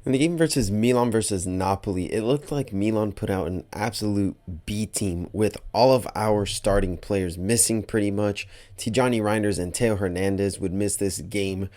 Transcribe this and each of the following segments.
In the game versus Milan versus Napoli, it looked like Milan put out an absolute B team with all of our starting players missing pretty much. Tijani Reinders and Teo Hernandez would miss this game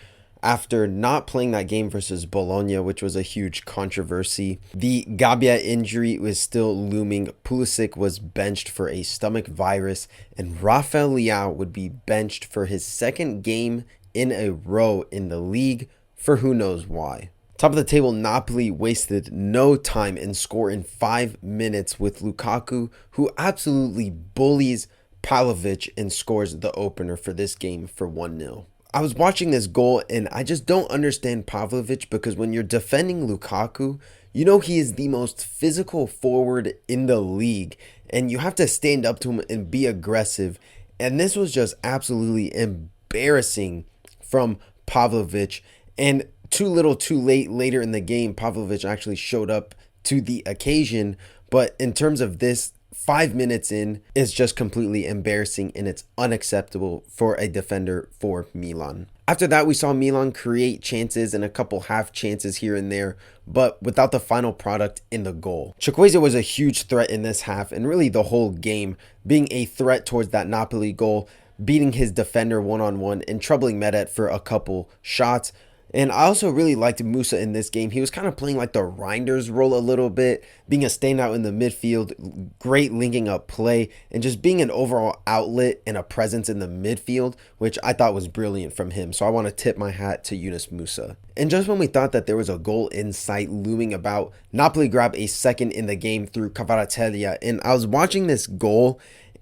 after not playing that game versus Bologna, which was a huge controversy. The Gabbia injury was still looming. Pulisic was benched for a stomach virus, and Rafael Leão would be benched for his second game in a row in the league for who knows why. Top of the table, Napoli wasted no time and score in 5 minutes with Lukaku, who absolutely bullies Pavlovic and scores the opener for this game for 1-0. I was watching this goal and I just don't understand Pavlovic, because when you're defending Lukaku, you know he is the most physical forward in the league and you have to stand up to him and be aggressive. And this was just absolutely embarrassing from Pavlovic. And too little too late, later in the game, Pavlovic actually showed up to the occasion. But in terms of this, 5 minutes in is just completely embarrassing and it's unacceptable for a defender for Milan. After that, we saw Milan create chances and a couple half chances here and there, but without the final product in the goal. Chukwueze was a huge threat in this half and really the whole game, being a threat towards that Napoli goal, beating his defender one-on-one and troubling Medet for a couple shots. And I also really liked Musa in this game. He was kind of playing like the Reinders role a little bit, being a standout in the midfield, great linking up play, and just being an overall outlet and a presence in the midfield, which I thought was brilliant from him. So I want to tip my hat to Yunus Musa. And just when we thought that there was a goal in sight looming about, Napoli grabbed a second in the game through Kvaratskhelia. And I was watching this goal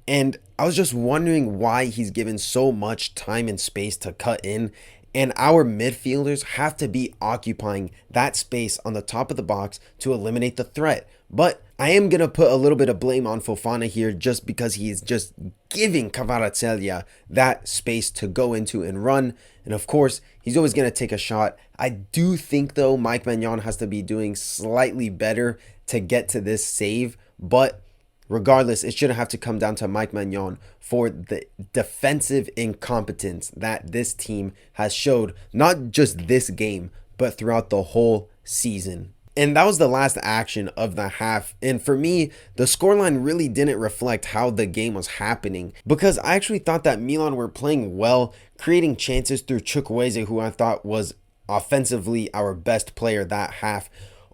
and I was just wondering why he's given so much time and space to cut in. And our midfielders have to be occupying that space on the top of the box to eliminate the threat. But I am going to put a little bit of blame on Fofana here, just because he is just giving Kvaratskhelia that space to go into and run. And of course, he's always going to take a shot. I do think, though, Mike Maignan has to be doing slightly better to get to this save. But regardless, it shouldn't have to come down to Mike Maignan for the defensive incompetence that this team has showed, not just this game, but throughout the whole season. And that was the last action of the half. And for me, the scoreline really didn't reflect how the game was happening, because I actually thought that Milan were playing well, creating chances through Chukwueze, who I thought was offensively our best player that half.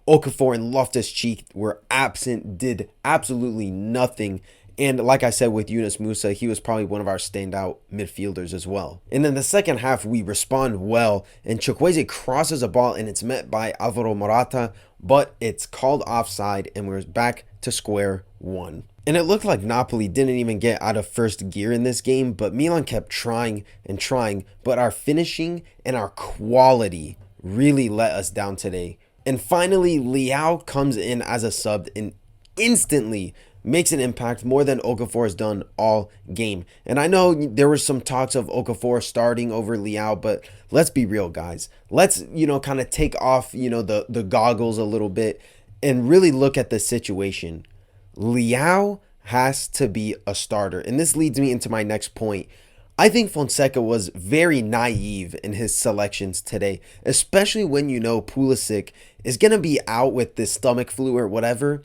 Okafor and Loftus-Cheek were absent, did absolutely nothing. And like I said with Yunus Musa, he was probably one of our standout midfielders as well. And then the second half, we respond well, and Chukwueze crosses a ball and it's met by Alvaro Morata, but it's called offside and we're back to square one. And it looked like Napoli didn't even get out of first gear in this game, but Milan kept trying and trying, but our finishing and our quality really let us down today. And finally, Leao comes in as a sub and instantly makes an impact, more than Okafor has done all game. And I know there were some talks of Okafor starting over Leao, but let's be real, guys. Let's, kind of take off, the goggles a little bit and really look at the situation. Leao has to be a starter. And this leads me into my next point. I think Fonseca was very naive in his selections today, especially when you know Pulisic is going to be out with this stomach flu or whatever.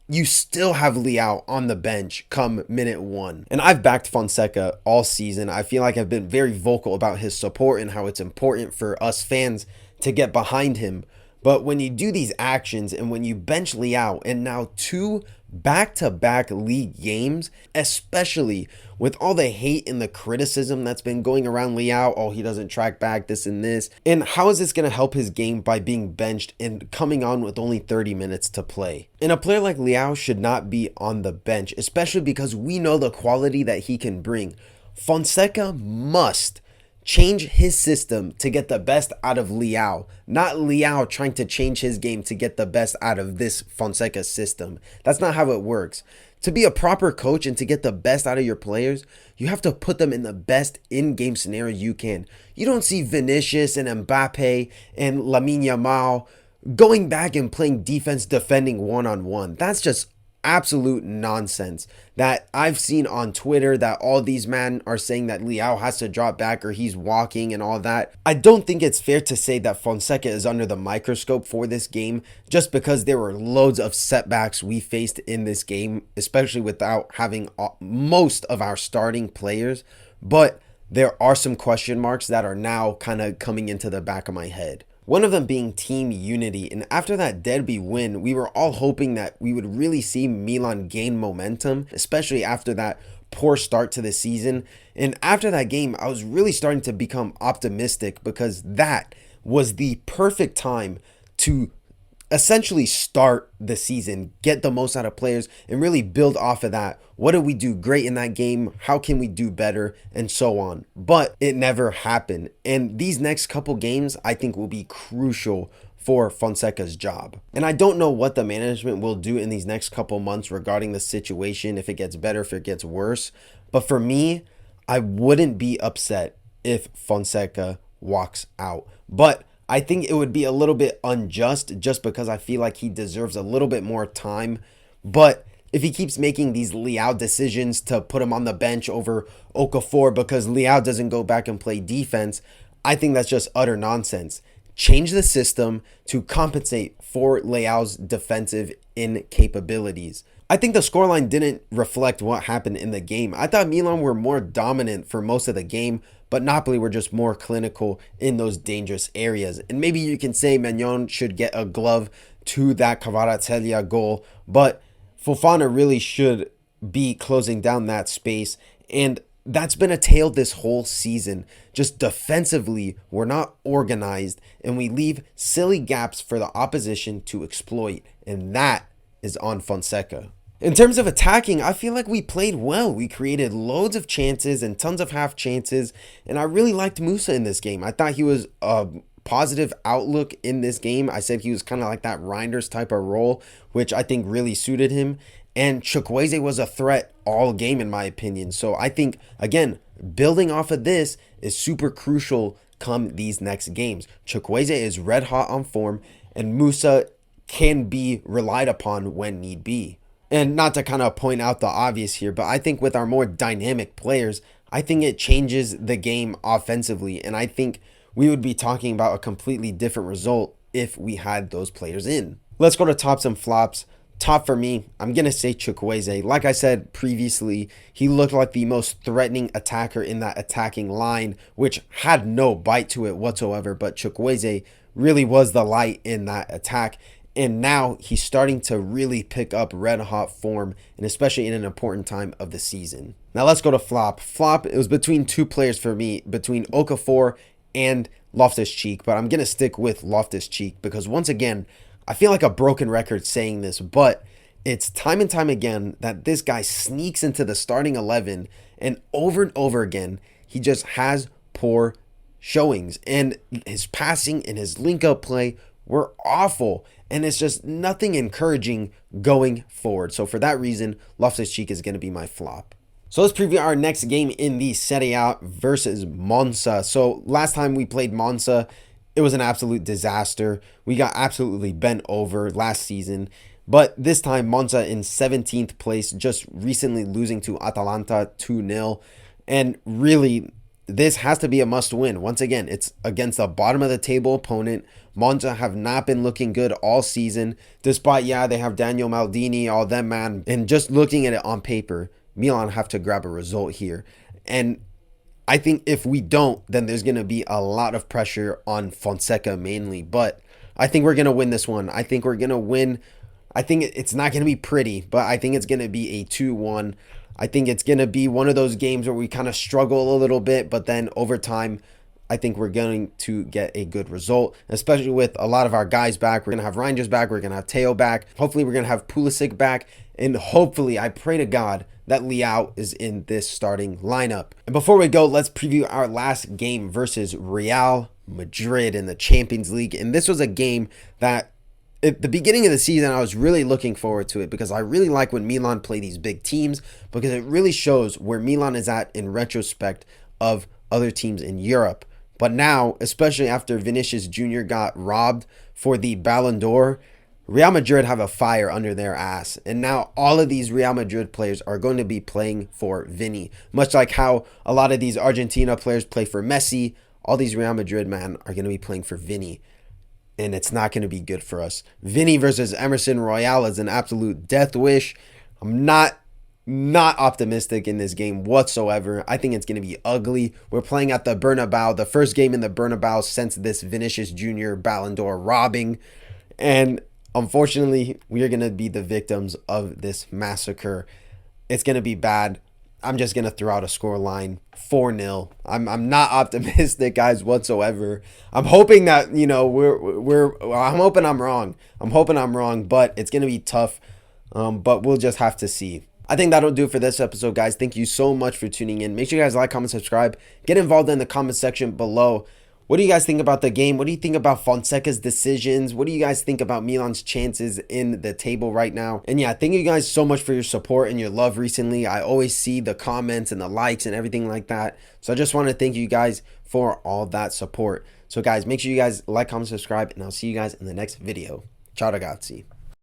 You still have Leao on the bench come minute 1. And I've backed Fonseca all season. I feel like I've been very vocal about his support and how it's important for us fans to get behind him. But when you do these actions and when you bench Leao and now 2 back-to-back league games, especially with all the hate and the criticism that's been going around Leao, oh, he doesn't track back, this and this. And how is this going to help his game by being benched and coming on with only 30 minutes to play? And a player like Leao should not be on the bench, especially because we know the quality that he can bring. Fonseca must change his system to get the best out of Leao, not Leao trying to change his game to get the best out of this Fonseca system. That's not how it works. To be a proper coach and to get the best out of your players, you have to put them in the best in-game scenario you can. You don't see Vinicius and Mbappe and Lamine Yamal going back and playing defense defending one-on-one. That's just absolute nonsense that I've seen on Twitter, that all these men are saying that Leao has to drop back or he's walking and all that. I don't think it's fair to say that Fonseca is under the microscope for this game, just because there were loads of setbacks we faced in this game, especially without having most of our starting players. But there are some question marks that are now kind of coming into the back of my head. One of them being team unity. And after that derby win, we were all hoping that we would really see Milan gain momentum, especially after that poor start to the season. And after that game, I was really starting to become optimistic, because that was the perfect time to essentially start the season, get the most out of players, and really build off of that. What did we do great in that game? How can we do better? And so on. But it never happened. And these next couple games, I think, will be crucial for Fonseca's job. And I don't know what the management will do in these next couple months regarding the situation, if it gets better, if it gets worse. But for me, I wouldn't be upset if Fonseca walks out. But I think it would be a little bit unjust, just because I feel like he deserves a little bit more time. But if he keeps making these Leao decisions to put him on the bench over Okafor because Leao doesn't go back and play defense, I think that's just utter nonsense. Change the system to compensate for Leao's defensive incapabilities. I think the scoreline didn't reflect what happened in the game. I thought Milan were more dominant for most of the game, but Napoli were just more clinical in those dangerous areas. And maybe you can say Maignan should get a glove to that Kvaratskhelia goal, but Fofana really should be closing down that space. And that's been a tale this whole season. Just defensively, we're not organized, and we leave silly gaps for the opposition to exploit. And that is on Fonseca. In terms of attacking, I feel like we played well. We created loads of chances and tons of half chances, and I really liked Musa in this game. I thought he was a positive outlook in this game. I said he was kind of like that Reinders type of role, which I think really suited him. And Chukwueze was a threat all game, in my opinion. So I think, again, building off of this is super crucial come these next games. Chukwueze is red hot on form, and Musa can be relied upon when need be. And not to kind of point out the obvious here, but I think with our more dynamic players, I think it changes the game offensively. And I think we would be talking about a completely different result if we had those players in. Let's go to tops and flops. Top for me, I'm going to say Chukwueze. Like I said previously, he looked like the most threatening attacker in that attacking line, which had no bite to it whatsoever. But Chukwueze really was the light in that attack. And now he's starting to really pick up red hot form, and especially in an important time of the season. Now let's go to flop. Flop, it was between two players for me, between Okafor and Loftus-Cheek, but I'm going to stick with Loftus-Cheek because, once again, I feel like a broken record saying this, but it's time and time again that this guy sneaks into the starting 11, and over again, he just has poor showings, and his passing and his link-up play were awful. And it's just nothing encouraging going forward. So for that reason, Loftus-Cheek is going to be my flop. So let's preview our next game in the Serie A versus Monza. So last time we played Monza, it was an absolute disaster. We got absolutely bent over last season. But this time, Monza in 17th place, just recently losing to Atalanta 2-0. And really, this has to be a must win. Once again, it's against a bottom of the table opponent. Monza have not been looking good all season, despite, they have Daniel Maldini, all them, man. And just looking at it on paper, Milan have to grab a result here. And I think if we don't, then there's going to be a lot of pressure on Fonseca mainly. But I think we're going to win this one. I think we're going to win. I think it's not going to be pretty, but I think it's going to be a 2-1. I think it's going to be one of those games where we kind of struggle a little bit, but then over time, I think we're going to get a good result, especially with a lot of our guys back. We're going to have Reinders back. We're going to have Teo back. Hopefully, we're going to have Pulisic back. And hopefully, I pray to God that Leao is in this starting lineup. And before we go, let's preview our last game versus Real Madrid in the Champions League. And this was a game that at the beginning of the season, I was really looking forward to it because I really like when Milan play these big teams, because it really shows where Milan is at in retrospect of other teams in Europe. But now, especially after Vinicius Jr. got robbed for the Ballon d'Or, Real Madrid have a fire under their ass. And now all of these Real Madrid players are going to be playing for Vini. Much like how a lot of these Argentina players play for Messi, all these Real Madrid men are going to be playing for Vini. And it's not going to be good for us. Vini versus Emerson Royale is an absolute death wish. I'm not optimistic in this game whatsoever. I think it's going to be ugly. We're playing at the Bernabeu, the first game in the Bernabeu since this Vinicius Jr. Ballon d'Or robbing. And unfortunately, we are going to be the victims of this massacre. It's going to be bad. I'm just going to throw out a score line 4-0. I'm not optimistic, guys, whatsoever. I'm hoping that, I'm hoping I'm wrong. But it's going to be tough. But we'll just have to see. I think that'll do it for this episode, guys. Thank you so much for tuning in. Make sure you guys like, comment, subscribe. Get involved in the comment section below. What do you guys think about the game? What do you think about Fonseca's decisions? What do you guys think about Milan's chances in the table right now? And yeah, thank you guys so much for your support and your love recently. I always see the comments and the likes and everything like that. So I just want to thank you guys for all that support. So guys, make sure you guys like, comment, subscribe, and I'll see you guys in the next video. Ciao ragazzi.